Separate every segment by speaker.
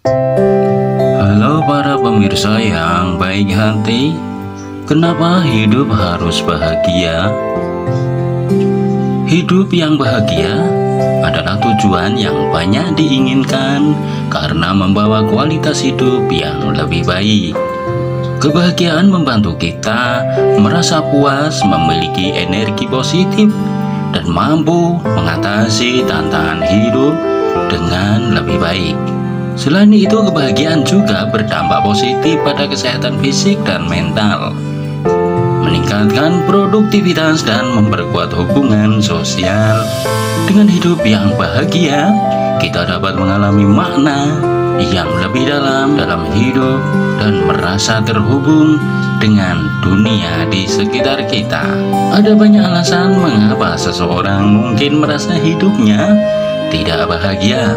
Speaker 1: Halo para pemirsa yang baik hati, kenapa hidup harus bahagia? Hidup yang bahagia adalah tujuan yang banyak diinginkan karena membawa kualitas hidup yang lebih baik. Kebahagiaan membantu kita merasa puas, memiliki energi positif, dan mampu mengatasi tantangan hidup dengan lebih baik. Selain itu, kebahagiaan juga berdampak positif pada kesehatan fisik dan mental, meningkatkan produktivitas dan memperkuat hubungan sosial. Dengan hidup yang bahagia, kita dapat mengalami makna yang lebih dalam hidup dan merasa terhubung dengan dunia di sekitar kita. Ada banyak alasan mengapa seseorang mungkin merasa hidupnya tidak bahagia.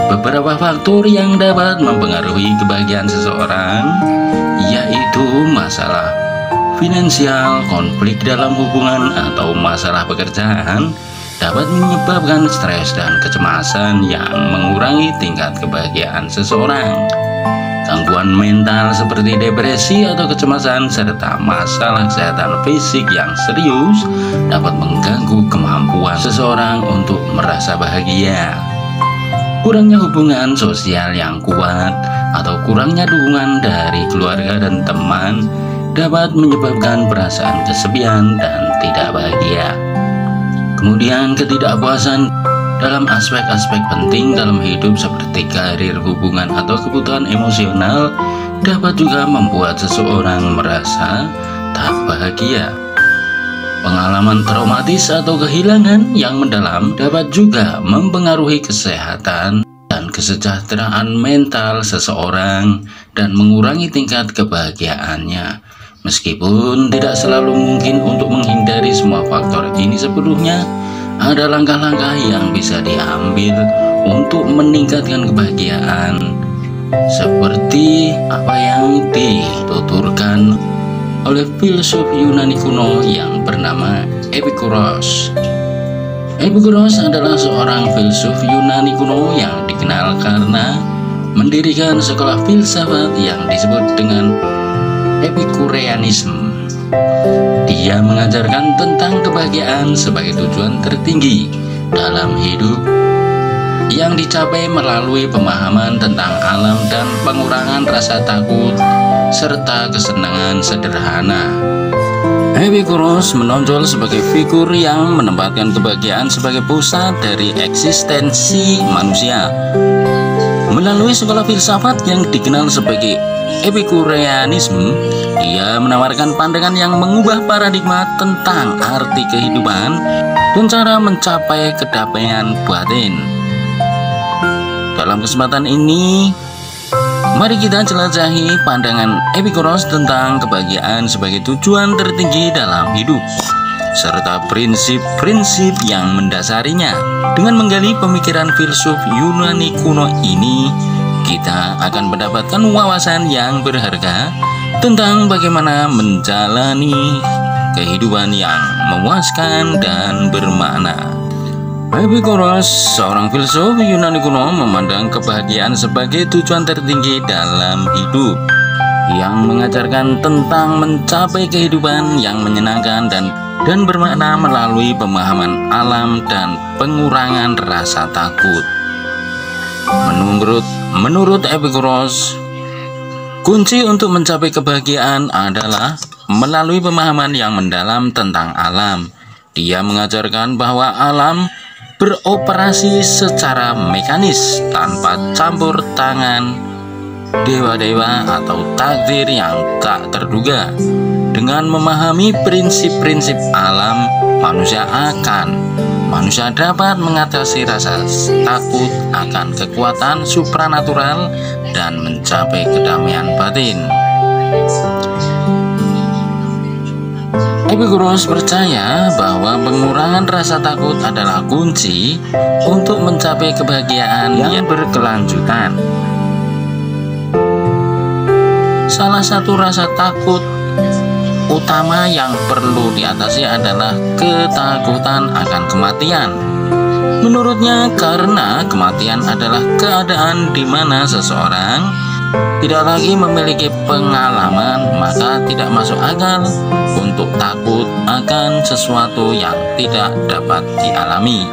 Speaker 1: Beberapa faktor yang dapat mempengaruhi kebahagiaan seseorang yaitu masalah finansial, konflik dalam hubungan, atau masalah pekerjaan dapat menyebabkan stres dan kecemasan yang mengurangi tingkat kebahagiaan seseorang. Gangguan mental seperti depresi atau kecemasan serta masalah kesehatan fisik yang serius dapat mengganggu kemampuan seseorang untuk merasa bahagia. Kurangnya hubungan sosial yang kuat atau kurangnya dukungan dari keluarga dan teman dapat menyebabkan perasaan kesepian dan tidak bahagia. Kemudian ketidakpuasan dalam aspek-aspek penting dalam hidup seperti karir, hubungan, atau kebutuhan emosional dapat juga membuat seseorang merasa tak bahagia. Pengalaman traumatis atau kehilangan yang mendalam dapat juga mempengaruhi kesehatan dan kesejahteraan mental seseorang dan mengurangi tingkat kebahagiaannya. Meskipun tidak selalu mungkin untuk menghindari semua faktor ini sebelumnya, ada langkah-langkah yang bisa diambil untuk meningkatkan kebahagiaan, seperti apa yang dituturkan oleh filsuf Yunani kuno yang bernama Epikuros. Epikuros adalah seorang filsuf Yunani kuno yang dikenal karena mendirikan sekolah filsafat yang disebut dengan Epikureanisme. Dia mengajarkan tentang kebahagiaan sebagai tujuan tertinggi dalam hidup yang dicapai melalui pemahaman tentang alam dan pengurangan rasa takut serta kesenangan sederhana. Epikuros menonjol sebagai figur yang menempatkan kebahagiaan sebagai pusat dari eksistensi manusia. Melalui sekolah filsafat yang dikenal sebagai Epikureanisme, dia menawarkan pandangan yang mengubah paradigma tentang arti kehidupan dan cara mencapai kedamaian batin. Dalam kesempatan ini, mari kita jelajahi pandangan Epikuros tentang kebahagiaan sebagai tujuan tertinggi dalam hidup, serta prinsip-prinsip yang mendasarinya. Dengan menggali pemikiran filsuf Yunani kuno ini, kita akan mendapatkan wawasan yang berharga tentang bagaimana menjalani kehidupan yang memuaskan dan bermakna. Epikuros, seorang filsuf Yunani kuno, memandang kebahagiaan sebagai tujuan tertinggi dalam hidup, yang mengajarkan tentang mencapai kehidupan yang menyenangkan dan bermakna melalui pemahaman alam dan pengurangan rasa takut. Menurut Epikuros, kunci untuk mencapai kebahagiaan adalah melalui pemahaman yang mendalam tentang alam. Dia mengajarkan bahwa alam beroperasi secara mekanis tanpa campur tangan dewa-dewa atau takdir yang tak terduga. Dengan memahami prinsip-prinsip alam, manusia dapat mengatasi rasa takut akan kekuatan supranatural dan mencapai kedamaian batin. Epikuros percaya bahwa pengurangan rasa takut adalah kunci untuk mencapai kebahagiaan yang berkelanjutan. Salah satu rasa takut utama yang perlu diatasi adalah ketakutan akan kematian. Menurutnya, karena kematian adalah keadaan di mana seseorang tidak lagi memiliki pengalaman, maka tidak masuk akal untuk takut akan sesuatu yang tidak dapat dialami.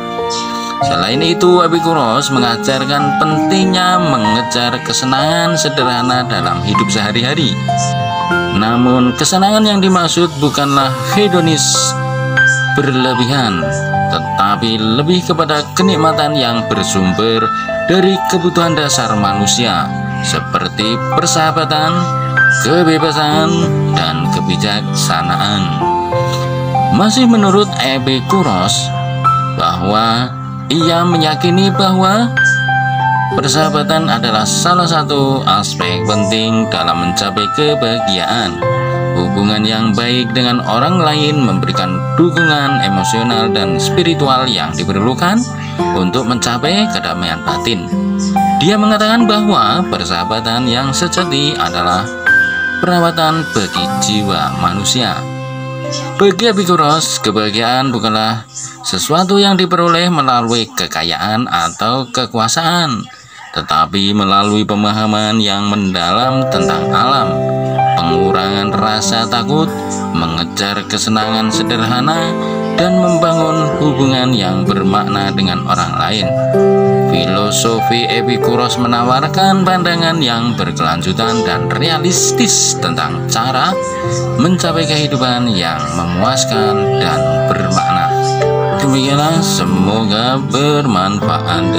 Speaker 1: Selain itu, Epikuros mengajarkan pentingnya mengejar kesenangan sederhana dalam hidup sehari-hari. Namun, kesenangan yang dimaksud bukanlah hedonis berlebihan, tetapi lebih kepada kenikmatan yang bersumber dari kebutuhan dasar manusia, seperti persahabatan, kebebasan, dan kebijaksanaan. Masih menurut Epikuros, bahwa ia meyakini bahwa persahabatan adalah salah satu aspek penting dalam mencapai kebahagiaan. Hubungan yang baik dengan orang lain memberikan dukungan emosional dan spiritual yang diperlukan untuk mencapai kedamaian batin. Dia mengatakan bahwa persahabatan yang sejati adalah perawatan bagi jiwa manusia. Bagi Epikuros, kebahagiaan bukanlah sesuatu yang diperoleh melalui kekayaan atau kekuasaan, tetapi melalui pemahaman yang mendalam tentang alam, pengurangan rasa takut, mengejar kesenangan sederhana, dan membangun hubungan yang bermakna dengan orang lain. Filosofi Epikuros menawarkan pandangan yang berkelanjutan dan realistis tentang cara mencapai kehidupan yang memuaskan dan bermakna. Demikianlah, semoga bermanfaat.